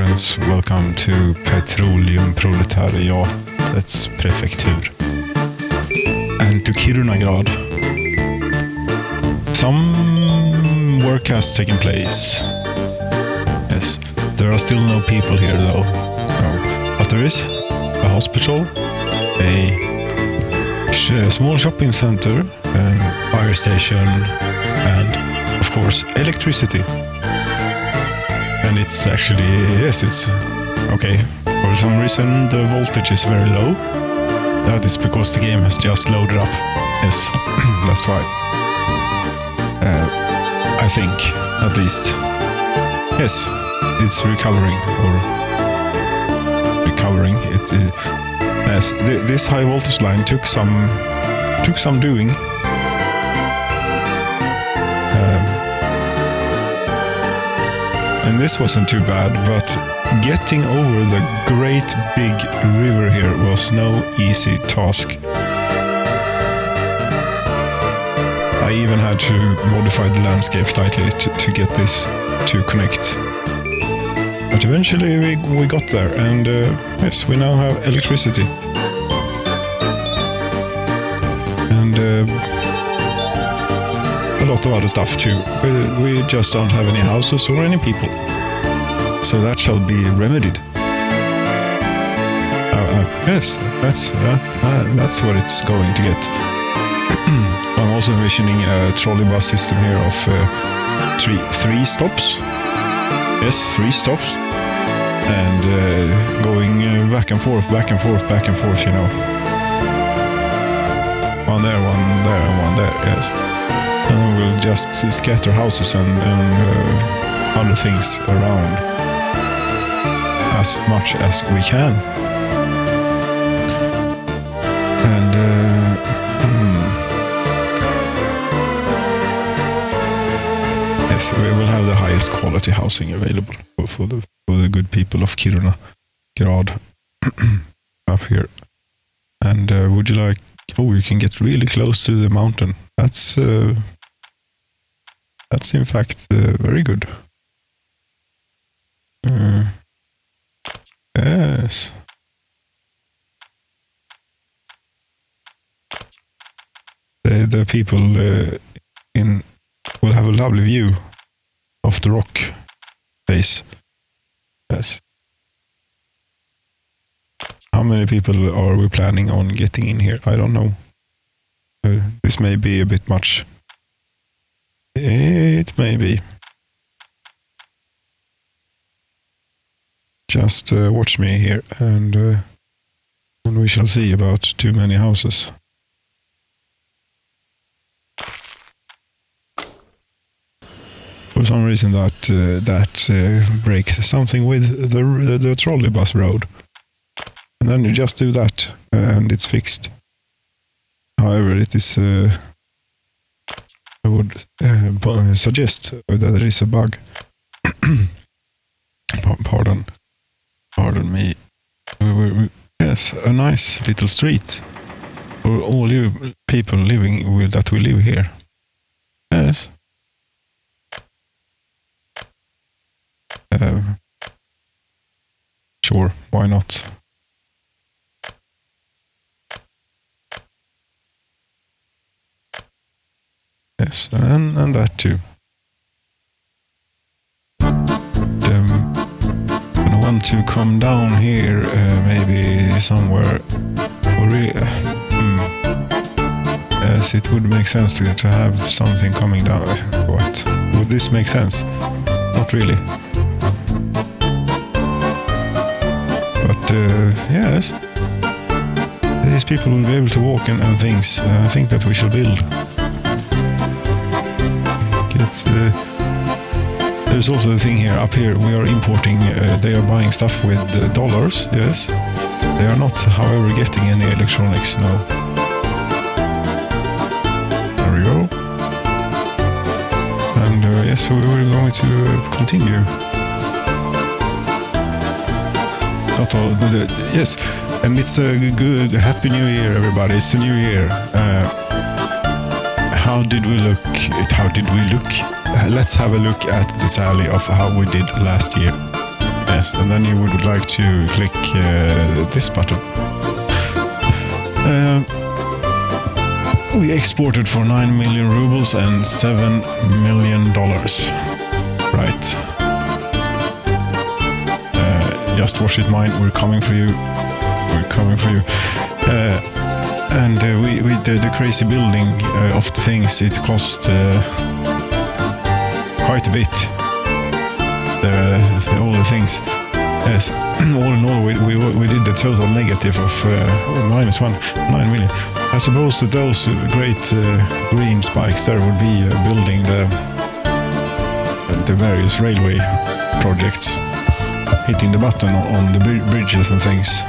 friends, welcome to Petroleum Proletariat, that's Prefecture. And to Kirunagrad. Some work has taken place. Yes, there are still no people here though. No. But there is a hospital, a small shopping center, a fire station, and of course electricity. And it's actually, yes, it's okay. For some reason the voltage is very low. That is because the game has just loaded up. Yes, that's why. I think, at least. Yes, it's recovering. Yes, this high voltage line took some doing. And this wasn't too bad, but getting over the great big river here was no easy task. I even had to modify the landscape slightly to get this to connect. But eventually we got there, and yes, we now have electricity. And a lot of other stuff too. We just don't have any houses or any people. So that shall be remedied. Yes, that's what it's going to get. I'm also envisioning a trolley bus system here of three stops. Yes, 3 stops. And going back and forth, you know. One there, and one there, yes. And we'll just scatter houses and other things around as much as we can. And yes, we will have the highest quality housing available for the good people of Kirunagrad up here. And would you like? Oh, you can get really close to the mountain. That's in fact very good. Yes. The people will have a lovely view of the rock face. Yes. How many people are we planning on getting in here? I don't know. This may be a bit much. It may be. Just watch me here, and we shall see about too many houses. For some reason that breaks something with the trolley bus road. And then you just do that, and it's fixed. However, it is. I would suggest that there is a bug. Pardon me. Yes, a nice little street for all you people living with that we live here. Yes. Sure, why not? Yes, and that too. I want to come down here, maybe somewhere. Yes, it would make sense to have something coming down. What? Would this make sense? Not really. But yes, these people will be able to walk and things. I think that we shall build. There's also the thing here, up here, we are importing, they are buying stuff with dollars, yes. They are not, however, getting any electronics, no. There we go. And yes, so we're going to continue. Not all, yes, and it's a good, happy new year, everybody, it's a new year. How did we look? Let's have a look at the tally of how we did last year. Yes, and then you would like to click this button. We exported for 9 million rubles and $7 million. Right. Just watch it, mine. We're coming for you. We're coming for you. And we did the crazy building of the things. It cost quite a bit. All the things. Yes. All in all, we did the total negative of minus 9 million. I suppose that those great green spikes there would be building the various railway projects, hitting the button on the bridges and things.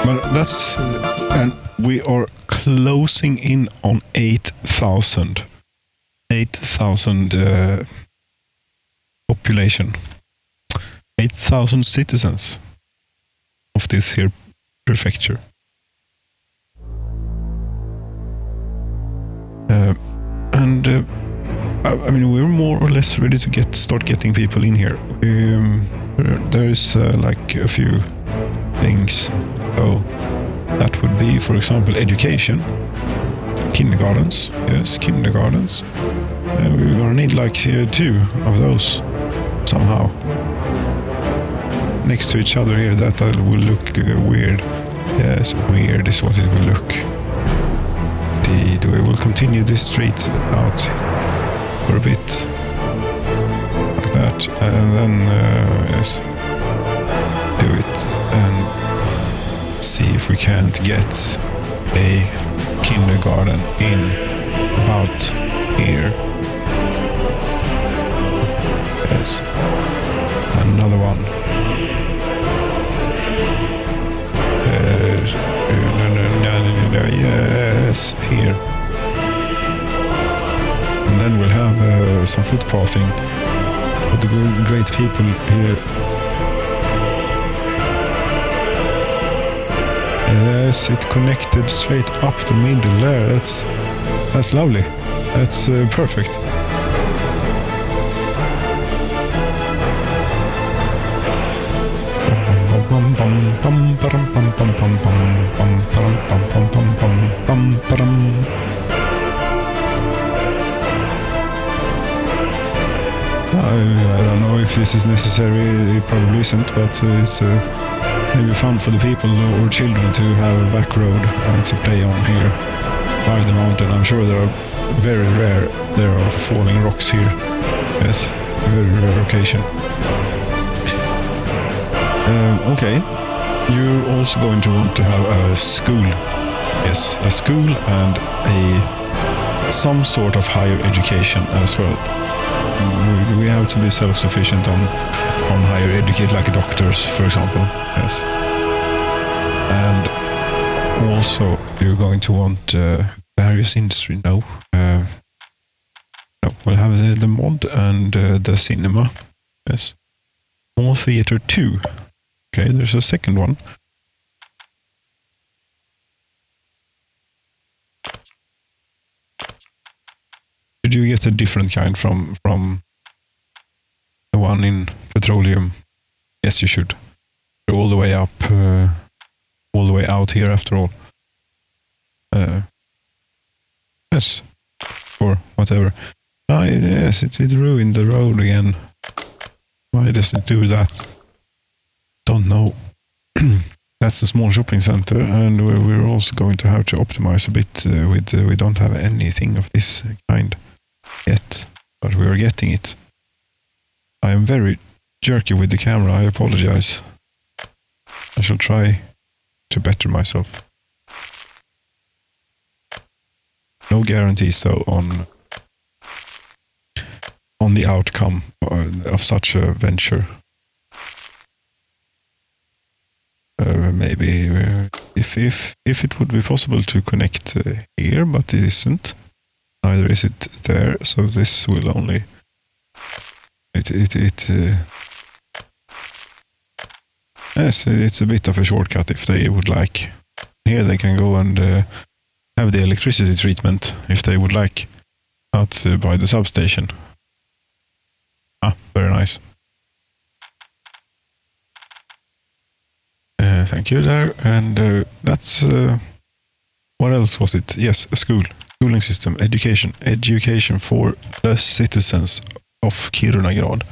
But that's and we are closing in on 8,000 population, 8,000 citizens of this here prefecture. I mean, we're more or less ready to start getting people in here. There's like a few things. So that would be, for example, education, kindergartens. Yes, kindergartens. We're gonna need like 2 of those somehow next to each other here. That will look weird. Yes, weird is what it will look. Indeed, we will continue this street out for a bit like that, and then yes, do it and see if we can't get a kindergarten in about here. Yes, another one. Yes, here. And then we'll have some footpathing with the great people here. Yes, it connected straight up the middle there. That's lovely. That's perfect. I don't know if this is necessary, it probably isn't, but it's maybe fun for the people or children to have a back road to play on here by the mountain. I'm sure there are very rare, there are falling rocks here. Yes, very rare occasion. Okay, you're also going to want to have a school. Yes, a school and some sort of higher education as well. We have to be self-sufficient on higher educate, like doctors, for example. Yes. And also, you're going to want various industry. No, we'll have the mod and the cinema. Yes. More theater 2. Okay, there's a second one. Did you get a different kind from the one in Petroleum? Yes, you should. You're all the way up, all the way out here after all. Yes, or whatever. Yes, it ruined the road again. Why does it do that? Don't know. That's a small shopping center, and we're also going to have to optimize a bit with. We don't have anything of this kind yet, but we are getting it. I am very jerky with the camera. I apologize. I shall try to better myself. No guarantees though on the outcome of such a venture. Maybe if it would be possible to connect here, but it isn't. Neither is it there, so this will only yes, it's a bit of a shortcut if they would like. Here they can go and have the electricity treatment if they would like out by the substation. Very nice. Thank you there. And that's... what else was it? Yes, a school. Schooling system. Education. Education for the citizens of Kiruna Grad.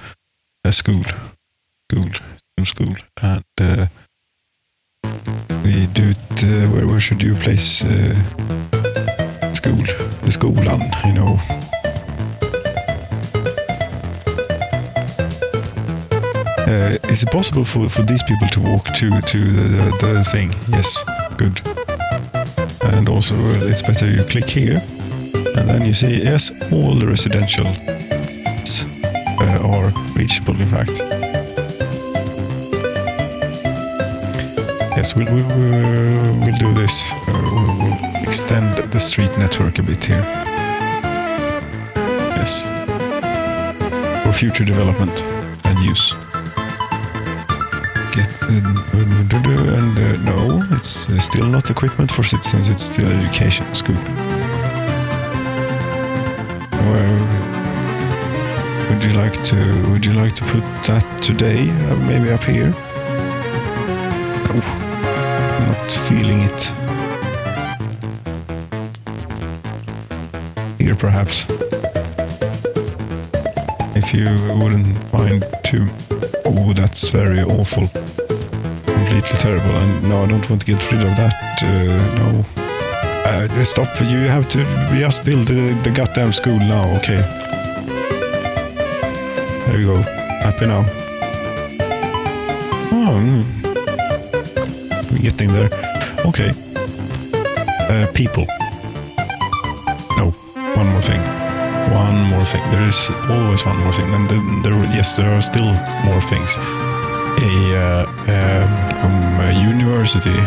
A school. School. And we do it... where should you place school? The skolan, you know. Is it possible for these people to walk to the thing? Yes, good. And also, it's better you click here, and then you see, yes, all the residential are reachable, in fact. Yes, we'll do this. We'll extend the street network a bit here. Yes. For future development and use. And no, it's still not equipment for citizens, it's still education, school. Would you like to put that today, maybe up here? No, I'm not feeling it. Here perhaps. If you wouldn't mind to... Oh, that's very awful. Completely terrible. And no, I don't want to get rid of that. No. Stop. You have to just build the goddamn school now. Okay. There you go. Happy now. Oh, we're getting there. Okay. People. No. One more thing. There is always one more thing, and then there are still more things. A university,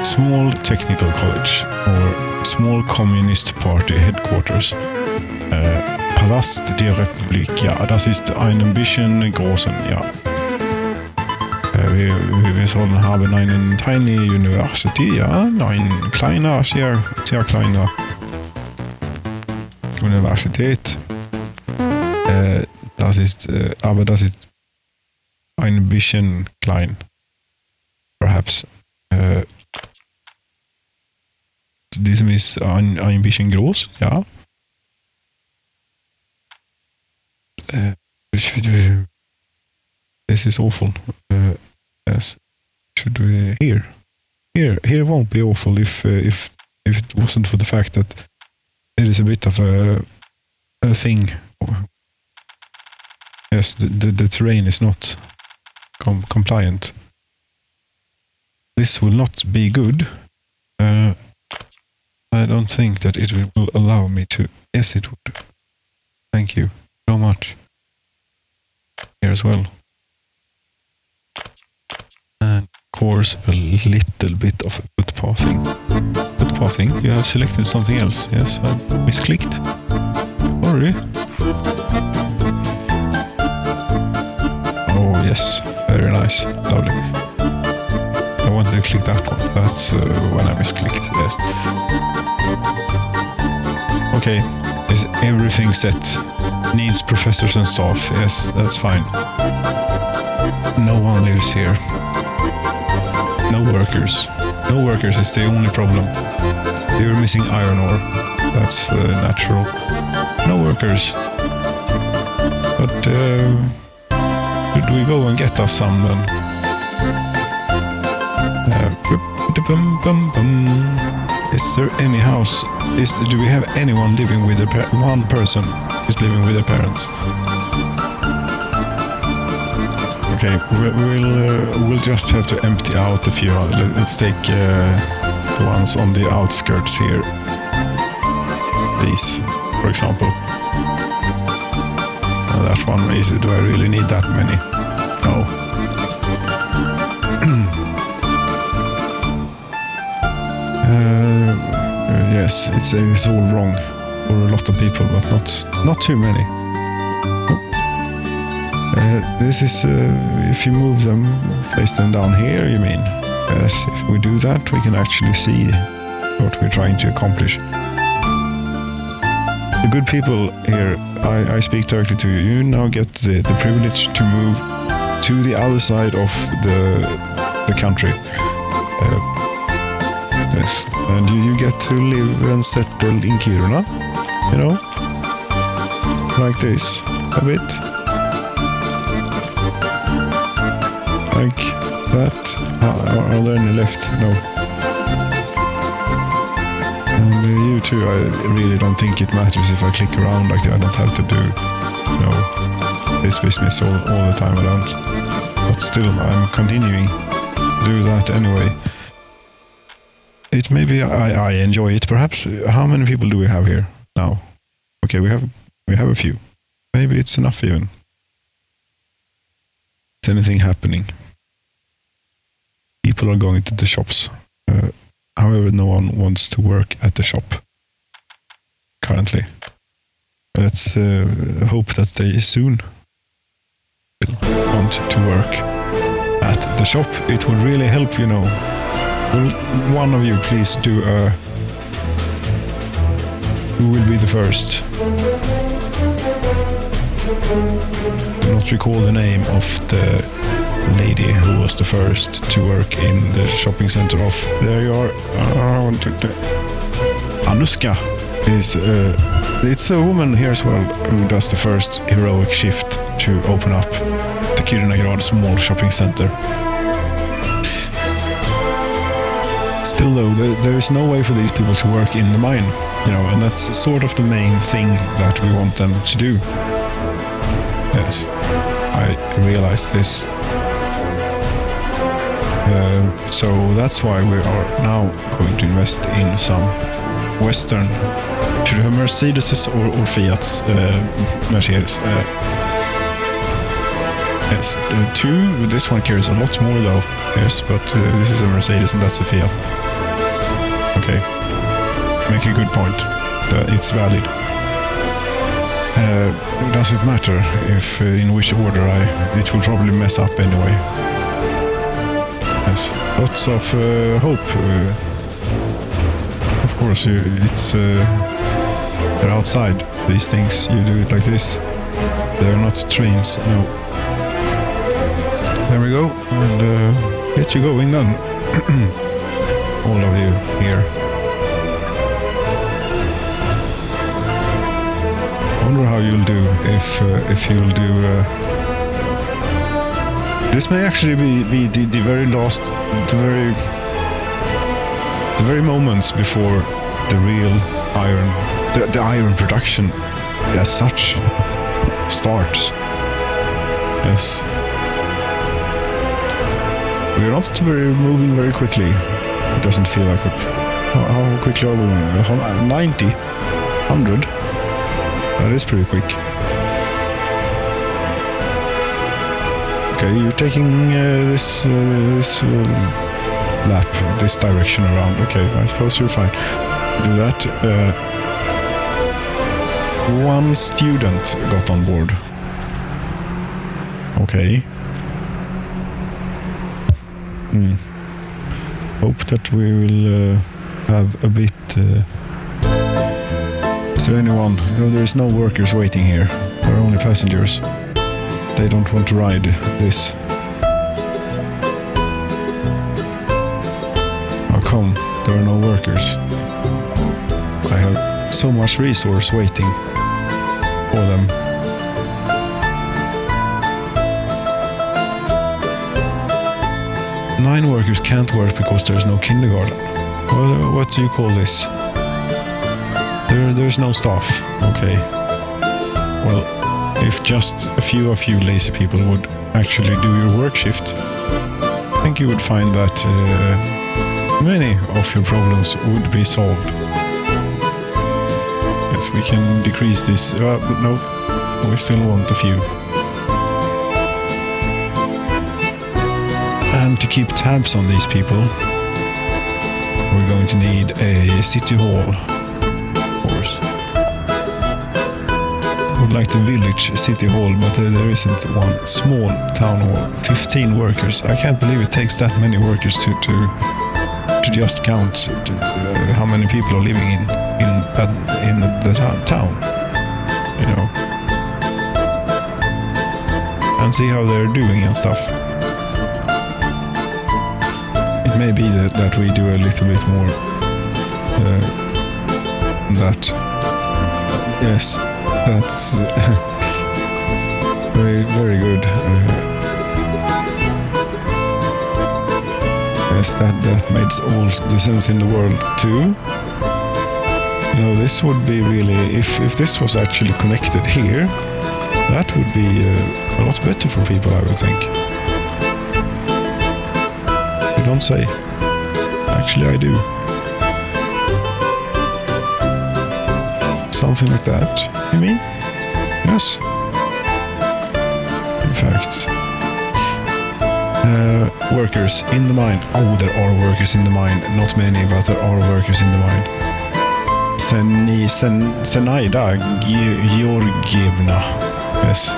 small technical college, or small communist party headquarters. Palast der Republik, ja, das ist ein bisschen großen, ja. Wir sollen haben einen tiny university, ja, ein kleiner, sehr kleiner Universität. Das ist ein bisschen klein. Perhaps. Diesem ist ein bisschen groß, ja. This is awful. Yes. Should we here won't be awful if it wasn't for the fact that it is a bit of a thing. Yes, the terrain is not compliant. This will not be good. I don't think that it will allow me to... Yes, it would. Thank you so much. Here as well. And of course, a little bit of footpathing. You have selected something else. Yes, I misclicked. Sorry. Oh, yes. Very nice. Lovely. I wanted to click that one. That's when I misclicked. Yes. Okay. Is everything set? Needs professors and staff. Yes, that's fine. No one lives here. No workers. No workers is the only problem. You're missing iron ore. That's natural. No workers. But should we go and get us some then? Is there any house? Do we have anyone living with one person is living with their parents? Okay, we'll just have to empty out a few. Let's take the ones on the outskirts here. These, for example. That one is. Do I really need that many? No. Yes, it's all wrong for a lot of people, but not too many. This is if you move them, place them down here, you mean? Yes, if we do that, we can actually see what we're trying to accomplish. The good people here, I speak directly to you. You now get the privilege to move to the other side of the country. Yes, and you get to live and settle in Kiruna, you know, like this, a bit, like that. Are there any left? No. And you too, I really don't think it matters if I click around like that. I don't have to do, this business all the time. I don't. But still, I'm continuing to do that anyway. It maybe I enjoy it. Perhaps. How many people do we have here now? Okay, we have a few. Maybe it's enough even. Is anything happening? People are going to the shops. However, no one wants to work at the shop currently. Let's hope that they soon will want to work at the shop. It would really help, you know. Will one of you please do who will be the first? Do not recall the name of the lady who was the first to work in the shopping center of. There you are. Anuska is. It's a woman here as well who does the first heroic shift to open up the Kiruna small shopping center. Still though, there is no way for these people to work in the mine, you know, and that's sort of the main thing that we want them to do. Yes, I realize this. So that's why we are now going to invest in some Western, should we have Mercedes or Fiat's? Mercedes. Yes, two. This one carries a lot more though. Yes, but this is a Mercedes and that's a Fiat. Okay, make a good point. It's valid. Does it matter if in which order it will probably mess up anyway. Yes, lots of hope. Of course, it's they're outside. These things, you do it like this. They're not trains. No. There we go, and get you going then. All of you here. Wonder how you'll do if you'll do. This may actually be the very last, the very moments before the real iron, the iron production as such starts. Yes. We're not moving very quickly. It doesn't feel like it. How quickly are we moving? 90? 100? That is pretty quick. Okay, you're taking this lap, this direction around. Okay, I suppose you're fine. Do that. One student got on board. Okay. Hope that we will have a bit. Is there anyone? No, there is no workers waiting here. There are only passengers. They don't want to ride this. How come there are no workers? I have so much resource waiting for them. Nine workers can't work because there's no kindergarten. What do you call this? There's no staff. Okay. Well, if just a few of you lazy people would actually do your work shift, I think you would find that many of your problems would be solved. Yes, we can decrease this. No, we still want a few. And to keep tabs on these people, we're going to need a city hall, of course. I would like the village city hall, but there isn't one. Small town hall, 15 workers. I can't believe it takes that many workers to just count how many people are living in the town. you know, and see how they're doing and stuff. It may be that we do a little bit more that. Yes, that's very, very good. Yes, that makes all the sense in the world too. You know, this would be really, if this was actually connected here, that would be a lot better for people, I would think. You don't say. Actually, I do. Something like that, you mean? Yes. In fact. Workers in the mine. Oh, there are workers in the mine. Not many, but there are workers in the mine. Zenaida Georgievna. Yes.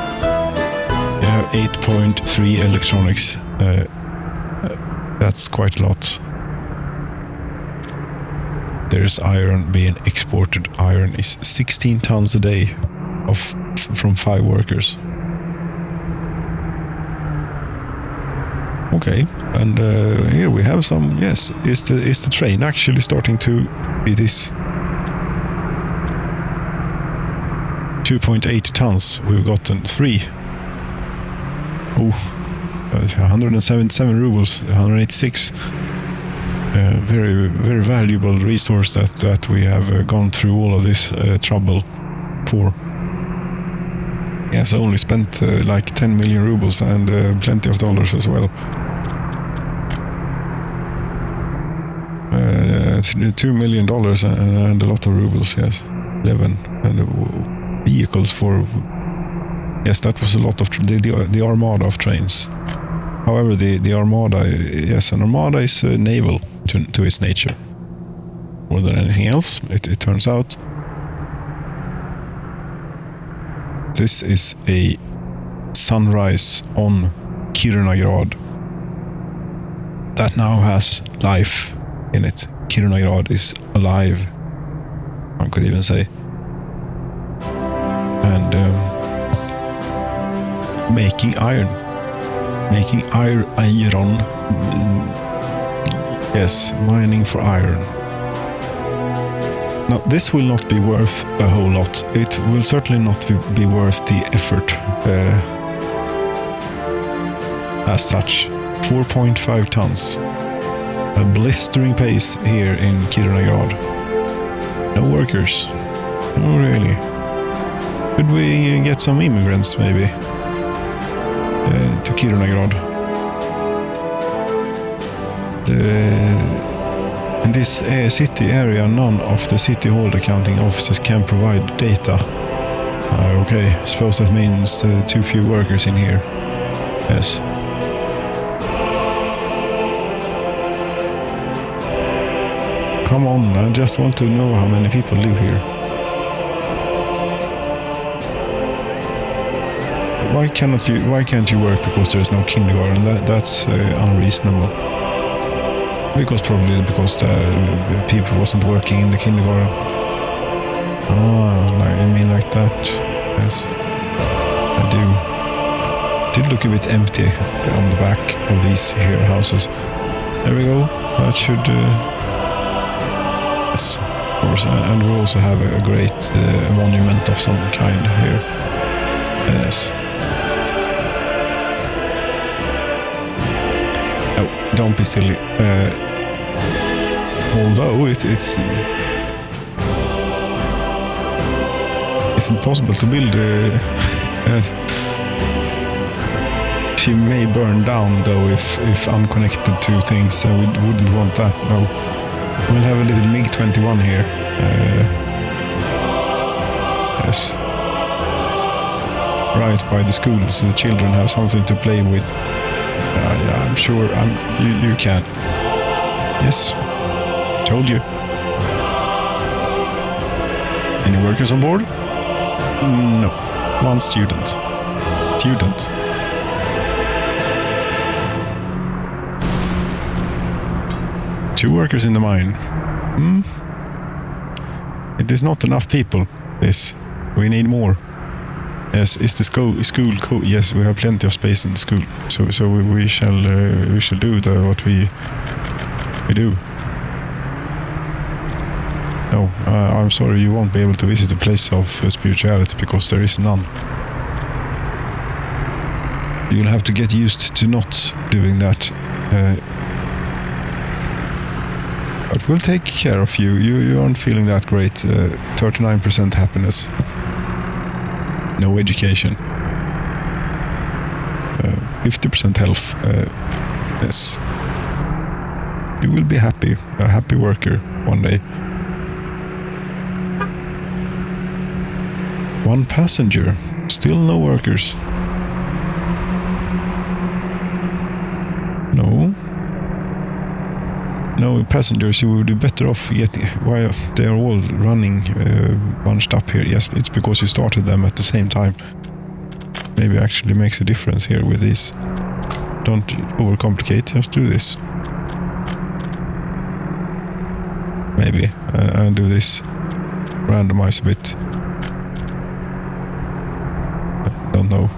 You have 8.3 electronics. That's quite a lot. There's iron being exported. Iron is 16 tons a day from 5 workers. Okay, and here we have some. Yes, is the train actually starting to be this 2.8 tons? We've gotten 3. Oh, 177 rubles, 186. Very, very valuable resource that we have gone through all of this trouble for. Yes, I only spent like 10 million rubles and plenty of dollars as well. $2 million and a lot of rubles, yes. 11 and vehicles for. Yes, that was a lot of the armada of trains. However, the armada, yes, an armada is naval to its nature. More than anything else, it turns out. This is a sunrise on Kirunagard that now has life in it. Kirunagard is alive, one could even say. And making iron. Making iron. Yes, mining for iron. Now, this will not be worth a whole lot. It will certainly not be worth the effort as such. 4.5 tons. A blistering pace here in Kirunagard. No workers. Oh, really? Could we get some immigrants, maybe? To Kirunagard. In this city area, none of the city hall accounting offices can provide data. Okay, I suppose that means too few workers in here. Yes. Come on, I just want to know how many people live here. Why can't you work because there is no kindergarten? That's unreasonable. Because the people wasn't working in the kindergarten. Ah, you mean like that? Yes, I do. Did look a bit empty on the back of these here houses. There we go. That should. Yes, of course, and we also have a great monument of some kind here. Yes. Oh, don't be silly. Although it's impossible to build. Yes. She may burn down though if unconnected to things. We wouldn't want that. No, we'll have a little MiG-21 here. Yes, right by the school, so the children have something to play with. Yeah, I'm sure. You can. Yes. Told you. Any workers on board? No. One student. Two workers in the mine. It is not enough people, this. We need more. Yes, is the school cool? Yes, we have plenty of space in the school, so we shall do what we do. No, I'm sorry, you won't be able to visit a place of spirituality because there is none. You'll have to get used to not doing that. But we'll take care of you. You aren't feeling that great. 39% happiness. No education. 50% health. Yes. You will be happy. A happy worker one day. 1 passenger. Still no workers. No passengers. You would be better off getting. Why they are all running bunched up here? Yes, it's because you started them at the same time. Maybe actually makes a difference here with this. Don't overcomplicate. Just do this. Maybe I'll do this. Randomize a bit. I don't know.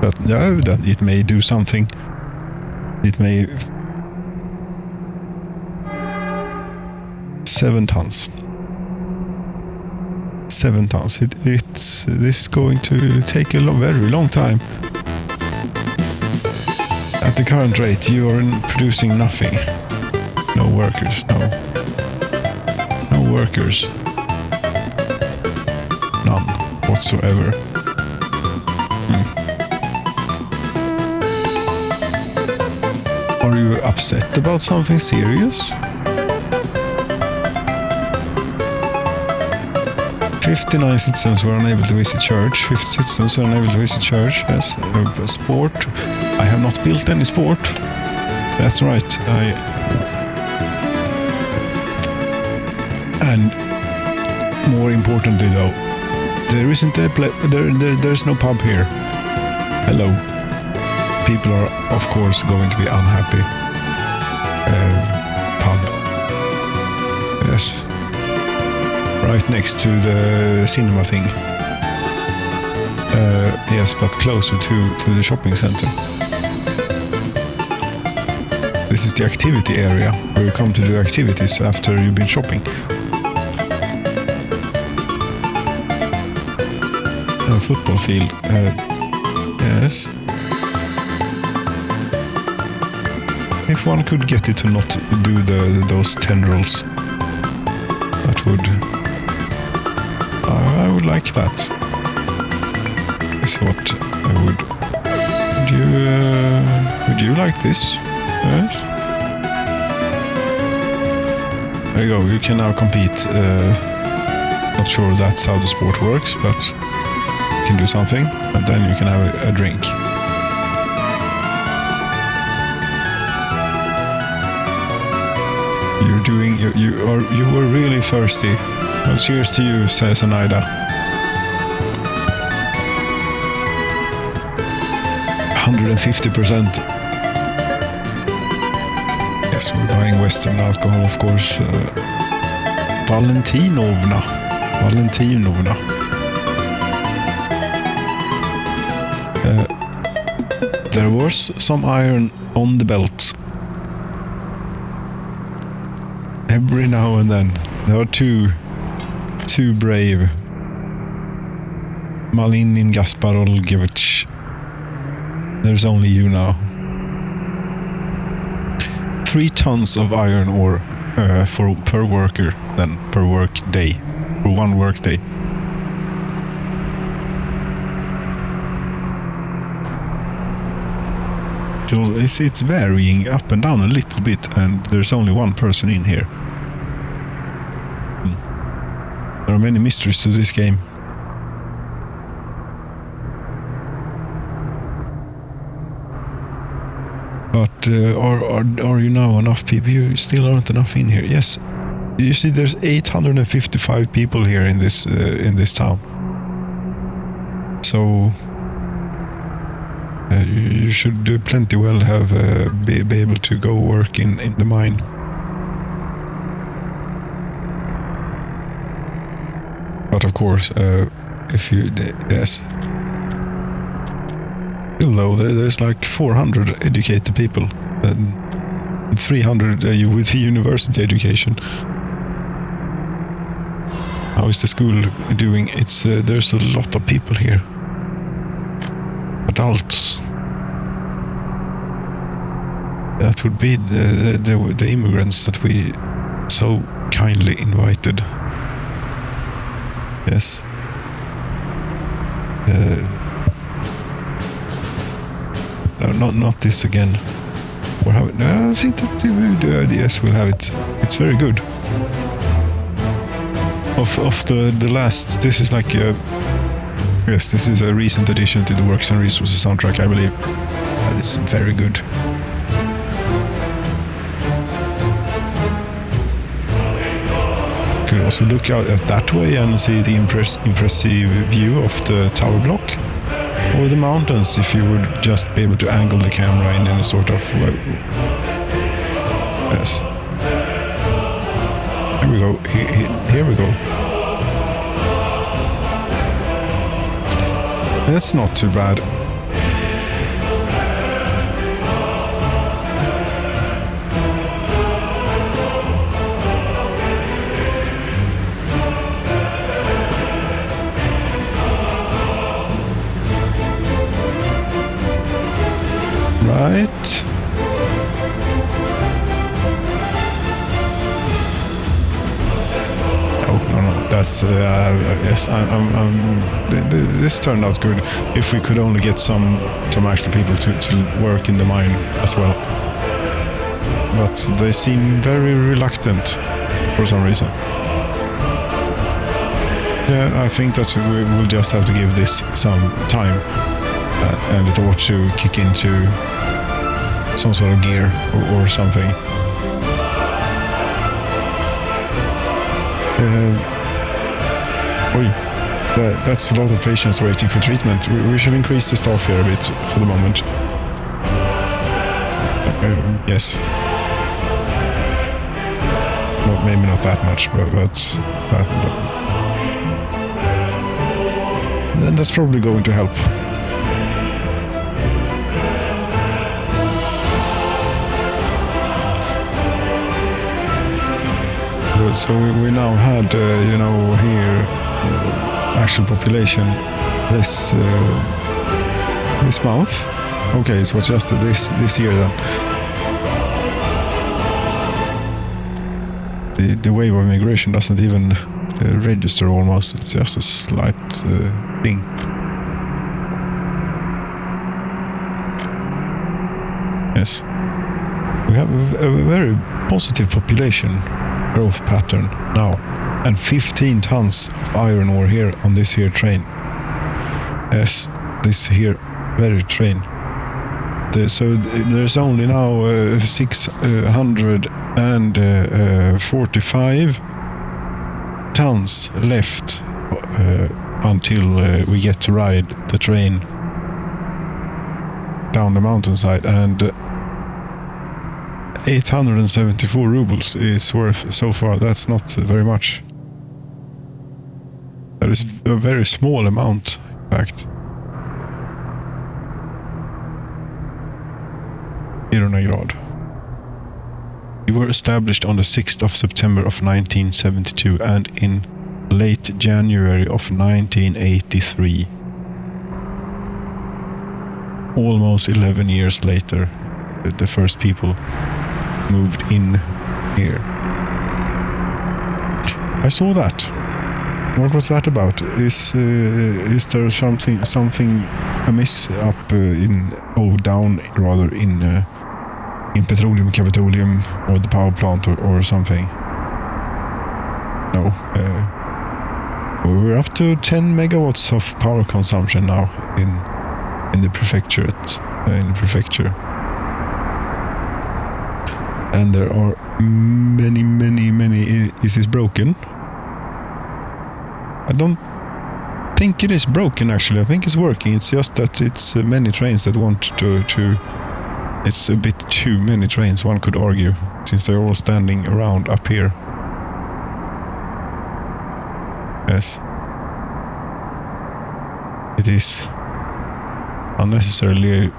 But yeah, that it may do something. It may. 7 tons. 7 tons. This is going to take a very long time. At the current rate, you are producing nothing. No workers. No workers. None whatsoever. Are you upset about something serious? 59 citizens were unable to visit church. 50 citizens were unable to visit church. Yes, sport. I have not built any sport. That's right. And more importantly, though, there isn't there's no pub here. Hello. People are, of course, going to be unhappy. Pub. Yes. Right next to the cinema thing. Yes, but closer to the shopping center. This is the activity area where you come to do activities after you've been shopping. A football field. Yes. If one could get it to not do those tendrils, that would. I would like that. This is what I would. Would you like this? Yes. There you go. You can now compete. Not sure that's how the sport works, but you can do something, and then you can have a drink. You were really thirsty. Well, cheers to you, says Anaida. 150%. Yes, we're buying Western alcohol, of course. Valentinovna. There was some iron on the belt. Every now and then. There are two brave. Malinin Gasparolgevich. There's only you now. 3 tons of iron ore per worker, then per work day, for 1 work day. So it's varying up and down a little bit, and there's only 1 person in here. There are many mysteries to this game. But are you now enough people? You still aren't enough in here. Yes, you see, there's 855 people here in this town. So you should plenty well have be able to go work in the mine. But of course, if you yes. still though, there's like 400 educated people and 300 with university education. How is the school doing? It's there's a lot of people here, adults. That would be the immigrants that we so kindly invited. Yes. No, not this again. Or have it? No, I think that yes, we'll have it. It's very good. Of the last, this is like yes, this is a recent addition to the Works and Resources soundtrack, I believe. And it's very good. You can also look out at that way and see the impressive view of the tower block or the mountains if you would just be able to angle the camera in any sort of way. Yes. Here we go. Here we go. That's not too bad. Right. No. That's yes. This turned out good. If we could only get some actual people to work in the mine as well, but they seem very reluctant for some reason. Yeah, I think that we will just have to give this some time, and it ought to kick into some sort of gear or something. That's a lot of patients waiting for treatment. We should increase the staff here a bit for the moment. Yes. Well, maybe not that much, but that's probably going to help. So we now had, here actual population this month. Okay, it was just this year then. The wave of immigration doesn't even register almost. It's just a slight thing. Yes, we have a very positive population growth pattern now, and 15 tons of iron ore here on this here train. Yes, this here very train. So there's only now 645 tons left until we get to ride the train down the mountainside, and 874 rubles is worth so far. That's not very much. That is a very small amount, in fact. Grad. We were established on the 6th of September of 1972 and in late January of 1983. Almost 11 years later, the first people moved in here. I saw that. What was that about? Is there something amiss up down rather in Petroleum, Capitolium, or the power plant or something? No. We're up to 10 megawatts of power consumption now in the prefecture. And there are many. Is this broken? I don't think it is broken, actually. I think it's working. It's just that it's many trains that want to... It's a bit too many trains, one could argue, since they're all standing around up here. Yes. It is. unnecessarily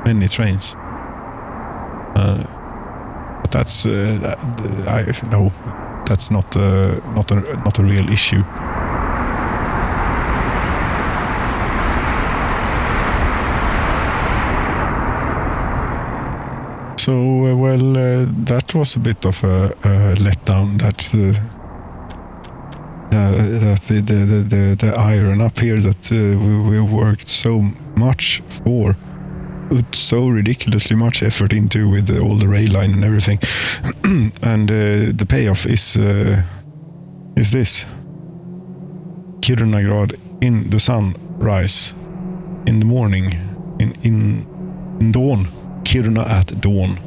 many trains. But that's no, that's not a real issue. So that was a bit of a letdown. That the iron up here that we worked so much for, put so ridiculously much effort into with all the rail line and everything, and the payoff is this: Kirunagrad in the sunrise, in the morning, in dawn. Kiruna at dawn.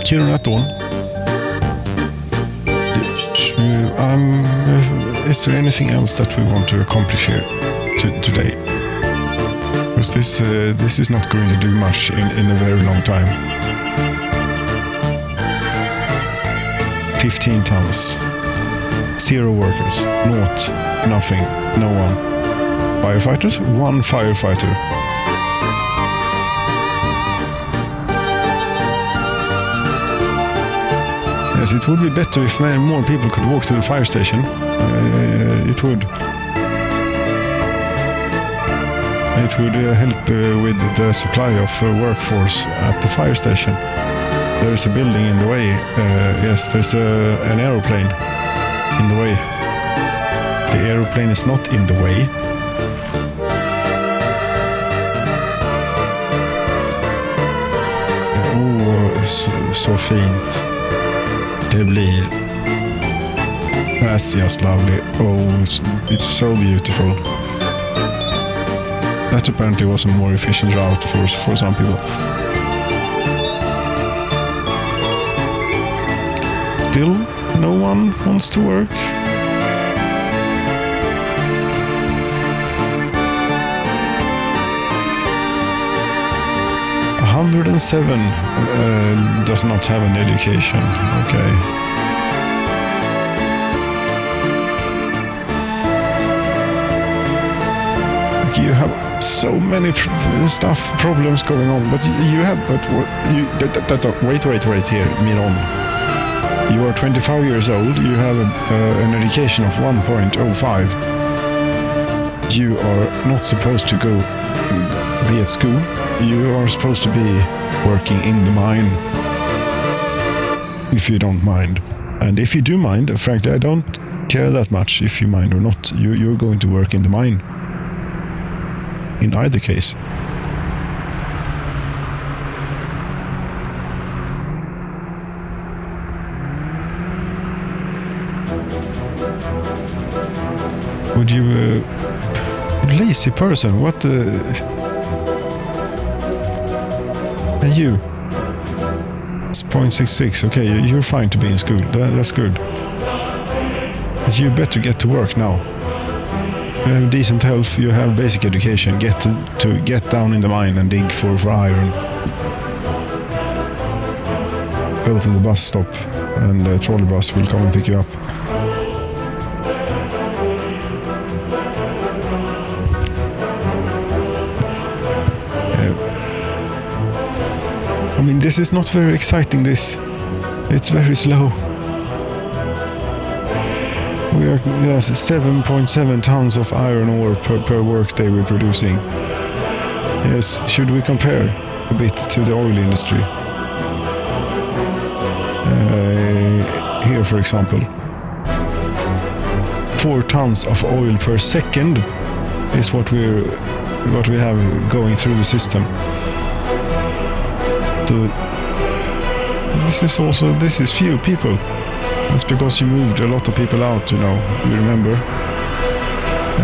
Kiruna at dawn. Is there anything else that we want to accomplish here today? Because this is not going to do much in a very long time. 15 tons. 0 workers. Naught. Nothing. No one. Firefighters? 1 firefighter. Yes, it would be better if more people could walk to the fire station. It would. It would help with the supply of workforce at the fire station. There is a building in the way. Yes, there's an aeroplane in the way. The aeroplane is not in the way. Så fint. Det blir. That's just lovely. Oh, it's so beautiful. That apparently was a more efficient route for some people. Still, no one wants to work. Uh, 107 does not have an education. Okay. You have so many problems going on, but you have. But wait here, Miron. You are 25 years old. You have an education of 1.05. You are not supposed to be at school. You are supposed to be working in the mine. If you don't mind, and if you do mind, frankly, I don't care that much if you mind or not. You're going to work in the mine. In either case. Would you... lazy person, what and you? It's 0.66, okay, you're fine to be in school, that's good. But you better get to work now. You have decent health, you have basic education, get down in the mine and dig for iron. Go to the bus stop and the trolley bus will come and pick you up. I mean, this is not very exciting, it's very slow. We are 7.7 tons of iron ore per workday we're producing. Yes, should we compare a bit to the oil industry? Here, for example, 4 tons of oil per second is what we have going through the system. So this is few people. That's because you moved a lot of people out, you know. You remember?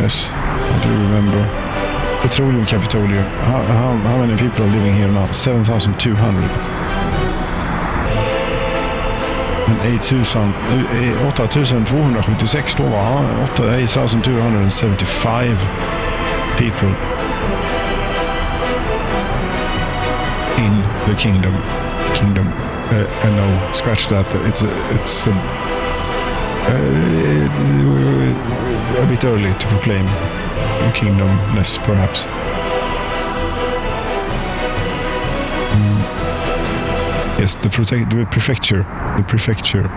Yes, I do remember. Petroleum. How many people are living here now? 7,200. Men 8276 då va? 8275 people in the kingdom. No, scratch that. It's a bit early to proclaim kingdomness, perhaps. Yes, the prefecture. The prefecture.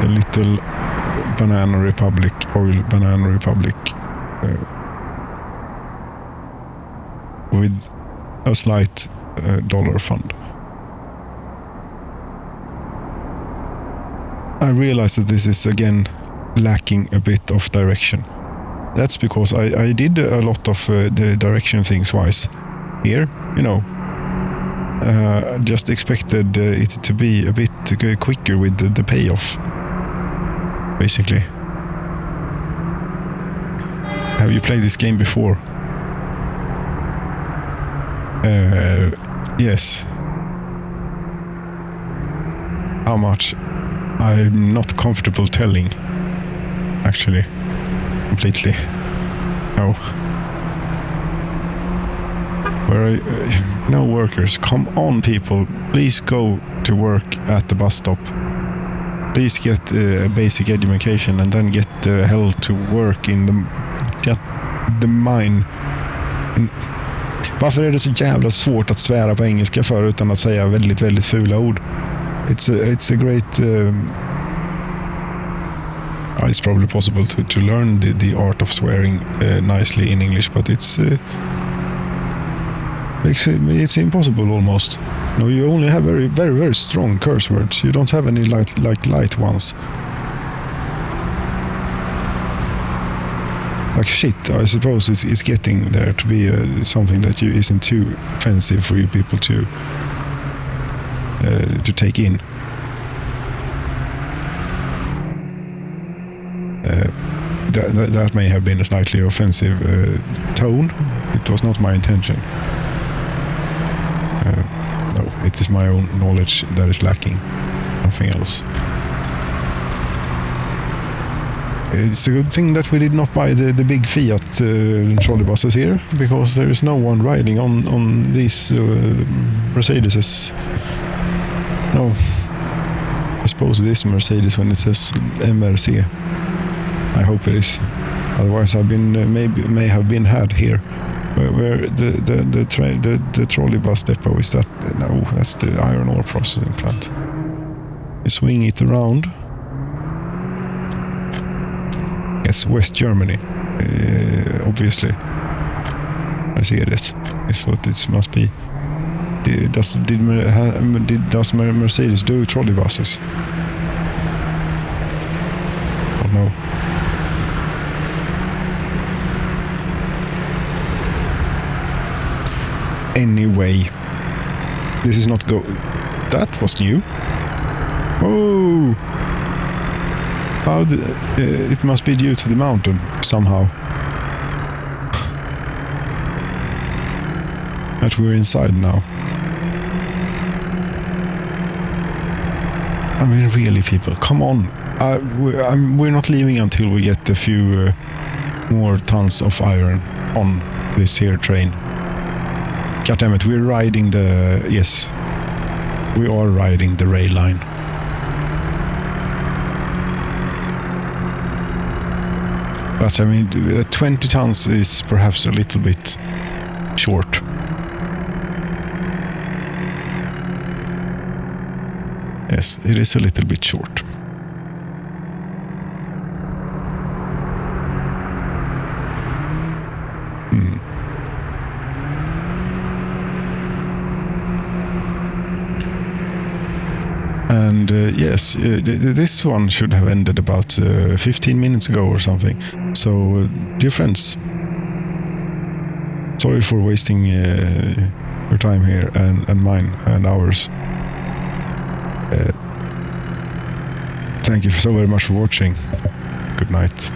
The little banana republic, oil banana republic, with a slight dollar fund. I realize that this is again lacking a bit of direction. That's because I did a lot of the direction things wise here, you know. Just expected it to be a bit quicker with the payoff, basically. Have you played this game before? Yes. How much? I'm not comfortable telling, actually, completely. No. No workers, come on people, please go to work at the bus stop. Please get a basic education and then get the hell to work in the mine. Varför är det så jävla svårt att svära på engelska för utan att säga väldigt, väldigt fula ord? It's a great... it's probably possible to learn the art of swearing nicely in English, but it's impossible almost. No, you only have very, very, very strong curse words. You don't have any light ones. Like shit, I suppose it's getting there to be something that isn't too offensive for you people to take in. That may have been a slightly offensive tone. It was not my intention. No, it is my own knowledge that is lacking, nothing else. It's a good thing that we did not buy the big Fiat trolley buses here, because there is no one riding on these Mercedeses. No, I suppose it is Mercedes when it says MRC. I hope it is. Otherwise, I've been may have been had here. Where the trolley bus depot is that? No, that's the iron ore processing plant. You swing it around. It's West Germany, obviously. I see it. It's what it must be. Does Mercedes do trolley buses? Oh no. Anyway, this is not go. That was new. Oh, how it must be due to the mountain somehow. That we're inside now. I mean, really, people, come on. We're not leaving until we get a few more tons of iron on this here train. God damn it, we're riding the... Yes, we are riding the rail line. But I mean, 20 tons is perhaps a little bit short. Yes, it is a little bit short. And yes, this one should have ended about 15 minutes ago or something. So, dear friends, sorry for wasting your time here and mine and ours. Thank you so very much for watching. Good night.